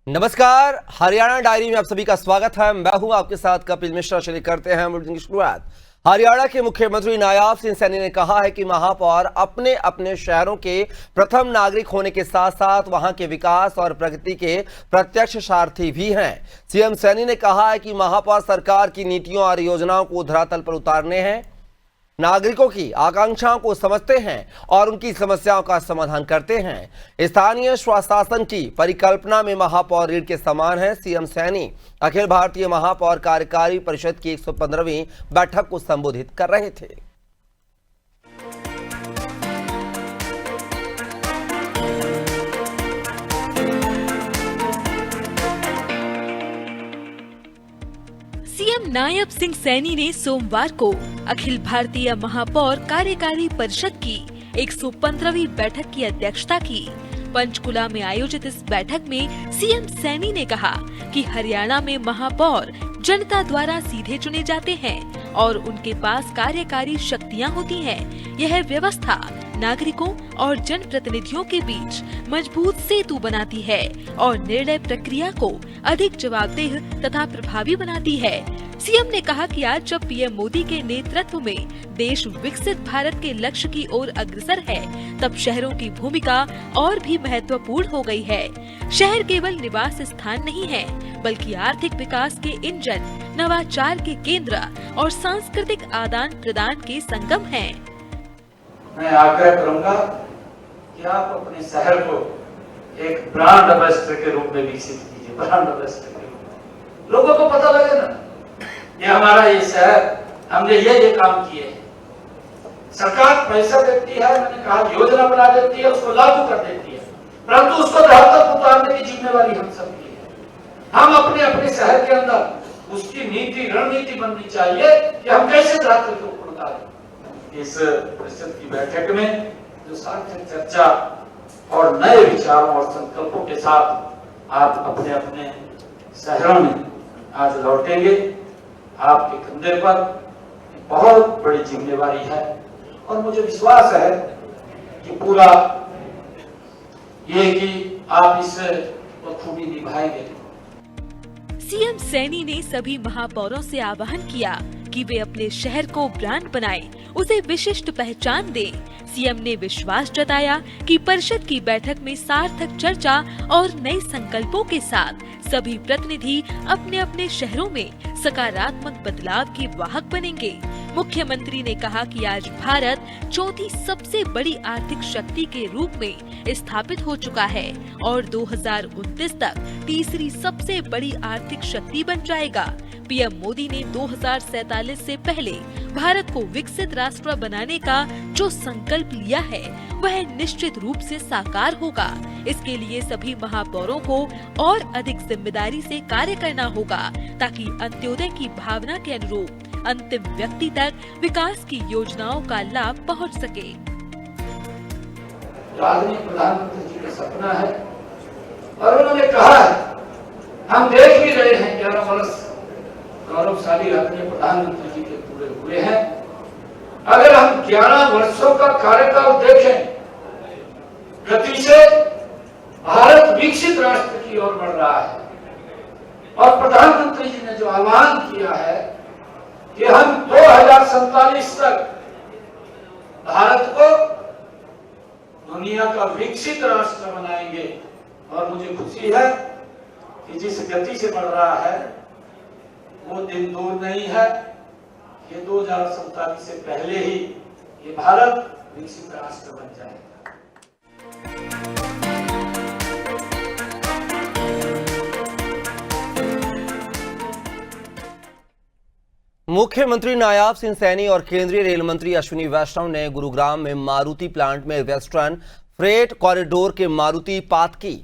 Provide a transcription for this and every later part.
नमस्कार, हरियाणा डायरी में आप सभी का स्वागत है। मैं हूं आपके साथ कपिल मिश्रा। चलिए करते हैं बुलेटिन की शुरुआत। हरियाणा के मुख्यमंत्री नायाब सिंह सैनी ने कहा है कि महापौर अपने अपने शहरों के प्रथम नागरिक होने के साथ साथ वहां के विकास और प्रगति के प्रत्यक्ष सारथी भी हैं। सीएम सैनी ने कहा है कि महापौर सरकार की नीतियों और योजनाओं को धरातल पर उतारने हैं, नागरिकों की आकांक्षाओं को समझते हैं और उनकी समस्याओं का समाधान करते हैं। स्थानीय स्वशासन की परिकल्पना में महापौर रीढ़ के समान है। सीएम सैनी अखिल भारतीय महापौर कार्यकारी परिषद की 115वीं बैठक को संबोधित कर रहे थे। सीएम नायब सिंह सैनी ने सोमवार को अखिल भारतीय महापौर कार्यकारी परिषद की 115वीं बैठक की अध्यक्षता की। पंचकुला में आयोजित इस बैठक में सीएम सैनी ने कहा कि हरियाणा में महापौर जनता द्वारा सीधे चुने जाते हैं और उनके पास कार्यकारी शक्तियां होती हैं। यह व्यवस्था नागरिकों और जनप्रतिनिधियों के बीच मजबूत सेतु बनाती है और निर्णय प्रक्रिया को अधिक जवाबदेह तथा प्रभावी बनाती है। सीएम ने कहा कि आज जब पीएम मोदी के नेतृत्व में देश विकसित भारत के लक्ष्य की ओर अग्रसर है, तब शहरों की भूमिका और भी महत्वपूर्ण हो गई है। शहर केवल निवास स्थान नहीं है, बल्कि आर्थिक विकास के इंजन, नवाचार के केंद्र और सांस्कृतिक आदान प्रदान के संगम हैं। मैं आग्रह करूंगा कि आप अपने शहर को एक ब्रांड एम्बेसडर के रूप में विकसित कीजिए। ब्रांड एम्बेसडर के रूप में लोगों को पता लगे ना, ये हमारा ये शहर, हमने ये काम किए हैं। सरकार पैसा देती है, मैंने कहा योजना बना देती है, उसको लागू कर देती है, परंतु उसको धरातल पर उतारने की जिम्मेवारी हम सबकी है। हम अपने अपने शहर के अंदर उसकी नीति रणनीति बननी चाहिए कि हम कैसे धरातल के ऊपर उतारें। इस परिषद की बैठक में जो सार्थक चर्चा और नए विचारों और संकल्पों के साथ आप अपने अपने शहरों में आज लौटेंगे, आपके कंधे पर बहुत बड़ी जिम्मेवारी है और मुझे विश्वास है कि पूरा ये कि आप इस बखूबी निभाएंगे। सीएम सैनी ने सभी महापौरों से आह्वान किया कि वे अपने शहर को ब्रांड बनाएं, उसे विशिष्ट पहचान दें। सीएम ने विश्वास जताया कि परिषद की बैठक में सार्थक चर्चा और नए संकल्पों के साथ सभी प्रतिनिधि अपने अपने शहरों में सकारात्मक बदलाव के वाहक बनेंगे। मुख्यमंत्री ने कहा कि आज भारत चौथी सबसे बड़ी आर्थिक शक्ति के रूप में स्थापित हो चुका है और 2029 तक तीसरी सबसे बड़ी आर्थिक शक्ति बन जाएगा। पीएम मोदी ने 2047 से पहले भारत को विकसित राष्ट्र बनाने का जो संकल्प लिया है, वह निश्चित रूप से साकार होगा। इसके लिए सभी महापौरों को और अधिक जिम्मेदारी से कार्य करना होगा ताकि अंत्योदय की भावना के अनुरूप अंतिम व्यक्ति तक विकास की योजनाओं का लाभ पहुंच सके। आदरणीय प्रधानमंत्री जी का सपना है और उन्होंने कहा है, हम देख भी रहे हैं 11 वर्ष गौरवशाली आदरणीय प्रधानमंत्री जी के पूरे हुए हैं। अगर हम 11 वर्षों का कार्यकाल देखें, गति से भारत विकसित राष्ट्र की ओर बढ़ रहा है और प्रधानमंत्री जी ने जो आह्वान किया है कि हम 2047 तक भारत को दुनिया का विकसित राष्ट्र बनाएंगे। और मुझे खुशी है कि जिस गति से बढ़ रहा है वो दिन दूर नहीं है। ये 2047 से पहले ही ये भारत विकसित राष्ट्र बन जाएगा। मुख्यमंत्री नायाब सिंह सैनी और केंद्रीय रेल मंत्री अश्विनी वैष्णव ने गुरुग्राम में मारुति प्लांट में वेस्टर्न फ्रेट कॉरिडोर के मारुति पाथ की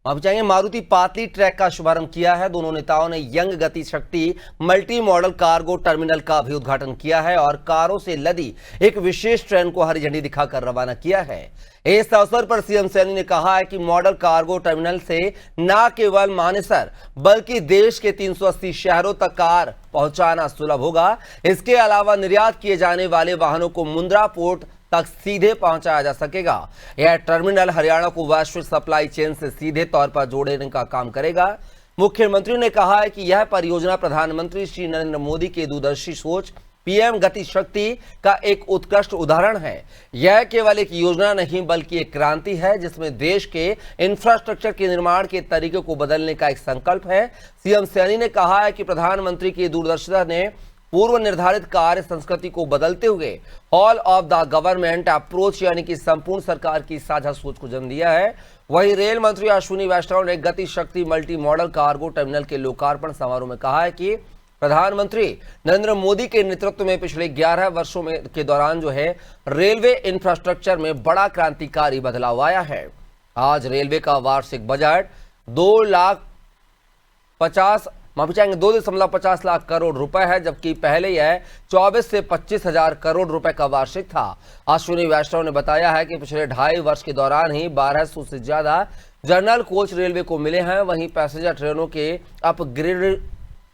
आप चाहेंगे मारुति पातली ट्रैक का शुभारंभ किया है। दोनों नेताओं ने यंग गति शक्ति मल्टी मॉडल कार्गो टर्मिनल का भी उद्घाटन किया है और कारों से लदी एक विशेष ट्रेन को हरी झंडी दिखाकर रवाना किया है। इस अवसर पर सीएम सैनी ने कहा है कि मॉडल कार्गो टर्मिनल से न केवल मानेसर बल्कि देश के 380 शहरों तक कार पहुंचाना सुलभ होगा। इसके अलावा निर्यात किए जाने वाले वाहनों को मुंद्रा पोर्ट तक सीधे पहुंचाया जा सकेगा। यह टर्मिनल हरियाणा को वैश्विक सप्लाई चेन से सीधे तौर पर जोड़ने का काम करेगा। मुख्यमंत्री ने कहा है कि यह परियोजना प्रधानमंत्री श्री नरेंद्र मोदी की दूरदर्शी सोच पीएम गति शक्ति का एक उत्कृष्ट उदाहरण है। यह केवल एक योजना नहीं बल्कि एक क्रांति है जिसमें देश के इंफ्रास्ट्रक्चर के निर्माण के तरीके को बदलने का एक संकल्प है। सीएम सैनी ने कहा है कि प्रधानमंत्री की दूरदर्शिता ने पूर्व निर्धारित कार्य संस्कृति को बदलते हुए all of the government approach यानी कि संपूर्ण सरकार की साझा सोच को जन्म दिया है। वहीं रेल मंत्री अश्विनी वैष्णव ने गति शक्ति मल्टी मॉडल कार्गो टर्मिनल के लोकार्पण समारोह में कहा है कि प्रधानमंत्री नरेंद्र मोदी के नेतृत्व में पिछले 11 वर्षों के दौरान जो है रेलवे इंफ्रास्ट्रक्चर में बड़ा क्रांतिकारी बदलाव आया है। आज रेलवे का वार्षिक बजट 2.50 लाख करोड़ रुपए है, जबकि पहले यह 24 से 25 हजार करोड़ रुपए का वार्षिक था। अश्विनी वैष्णव ने बताया है कि पिछले 2.5 वर्ष के दौरान ही 1200 से ज्यादा जनरल कोच रेलवे को मिले हैं। वहीं पैसेंजर ट्रेनों के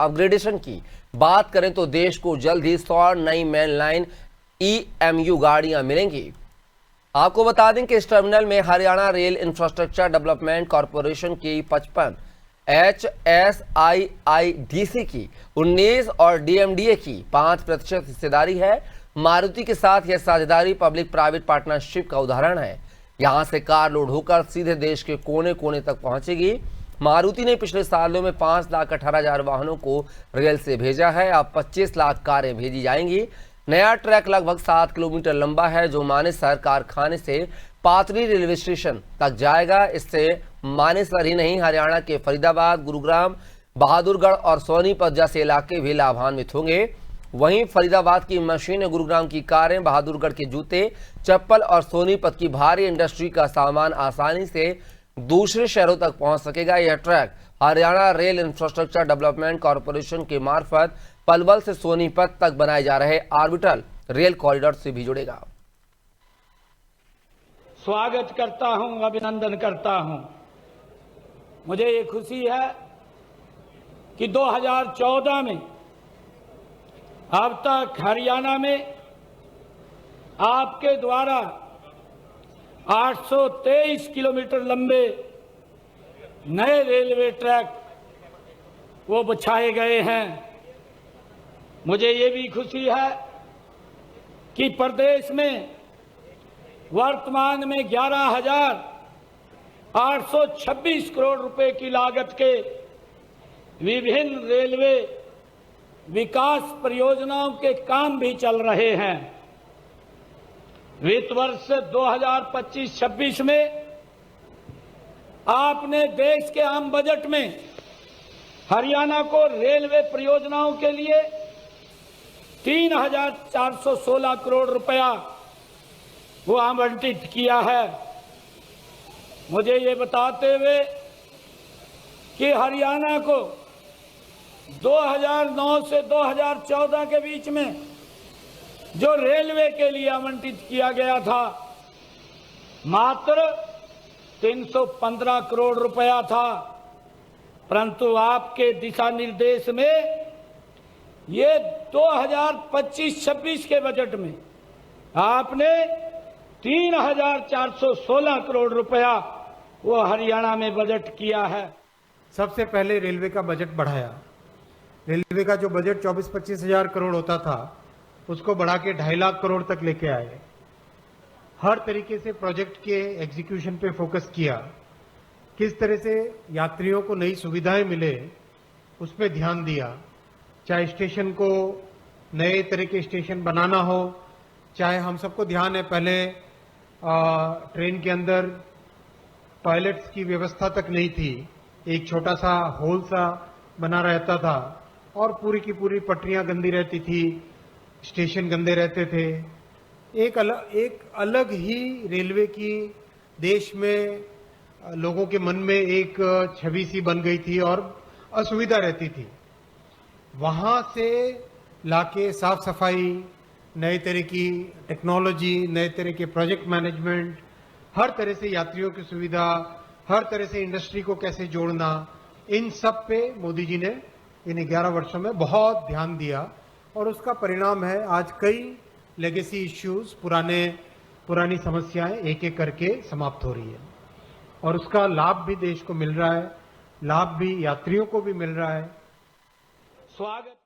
अपग्रेडेशन की बात करें तो देश को जल्द ही 100 नई मेन लाइन EMU गाड़ियां मिलेंगी। आपको बता दें कि इस टर्मिनल में Haryana rail infrastructure development corporation की 55, HSIIDC की 19 और DMDA की 5% हिस्सेदारी है। मारुति के साथ यह साझेदारी पब्लिक प्राइवेट पार्टनरशिप का उदाहरण है। यहां से कार लोड होकर सीधे देश के कोने कोने तक पहुंचेगी। मारुति ने पिछले सालों में 5,18,000 वाहनों को रेल से भेजा है। अब 25 लाख कारें भेजी जाएंगी। नया ट्रैक लगभग 7 किलोमीटर लंबा है जो मानेसर कारखाने से पाथरी रेलवे स्टेशन तक जाएगा। इससे मानेसर ही नहीं हरियाणा के फरीदाबाद, गुरुग्राम, बहादुरगढ़ और सोनीपत जैसे इलाके भी लाभान्वित होंगे। वहीं फरीदाबाद की मशीनें, गुरुग्राम की कारें, बहादुरगढ़ के जूते, चप्पल और सोनीपत की भारी इंडस्ट्री का सामान आसानी से दूसरे शहरों तक पहुंच सकेगा। यह track Haryana rail infrastructure development corporation के मार्फत पलवल से सोनीपत तक बनाए जा रहे ऑर्बिटल रेल कॉरिडोर से भी जुड़ेगा। स्वागत करता हूं, अभिनंदन करता हूं। मुझे ये खुशी है कि 2014 में अब तक हरियाणा में आपके द्वारा 823 किलोमीटर लंबे नए रेलवे ट्रैक वो बिछाए गए हैं। मुझे ये भी खुशी है कि प्रदेश में वर्तमान में 11,826 करोड़ रुपए की लागत के विभिन्न रेलवे विकास परियोजनाओं के काम भी चल रहे हैं। वित्त वर्ष 2025-26 में आपने देश के आम बजट में हरियाणा को रेलवे परियोजनाओं के लिए 3,416 करोड़ रुपया वो आवंटित किया है। मुझे ये बताते हुए कि हरियाणा को 2009 से 2014 के बीच में जो रेलवे के लिए आवंटित किया गया था मात्र 315 करोड़ रुपया था, परंतु आपके दिशा निर्देश में ये 2025-26 के बजट में आपने 3,416 करोड़ रुपया वो हरियाणा में बजट किया है। सबसे पहले रेलवे का बजट बढ़ाया। रेलवे का जो बजट 24-25 हजार करोड़ होता था उसको बढ़ा के 2.5 लाख करोड़ तक लेके आए। हर तरीके से प्रोजेक्ट के एग्जीक्यूशन पे फोकस किया। किस तरह से यात्रियों को नई सुविधाएं मिले उस पर ध्यान दिया। चाहे स्टेशन को नए तरह के स्टेशन बनाना हो, चाहे हम सबको ध्यान है पहले ट्रेन के अंदर टॉयलेट्स की व्यवस्था तक नहीं थी, एक छोटा सा होल सा बना रहता था और पूरी की पूरी पटरियां गंदी रहती थी, स्टेशन गंदे रहते थे। एक अलग ही रेलवे की देश में लोगों के मन में एक छवि सी बन गई थी और असुविधा रहती थी। वहां से लाके साफ सफाई, नए तरह की टेक्नोलॉजी, नए तरह के प्रोजेक्ट मैनेजमेंट, हर तरह से यात्रियों की सुविधा, हर तरह से इंडस्ट्री को कैसे जोड़ना, इन सब पे मोदी जी ने इन 11 वर्षों में बहुत ध्यान दिया और उसका परिणाम है आज कई लेगेसी इश्यूज, पुराने पुरानी समस्याएं एक एक करके समाप्त हो रही है और उसका लाभ भी देश को मिल रहा है, लाभ भी यात्रियों को भी मिल रहा है। स्वागत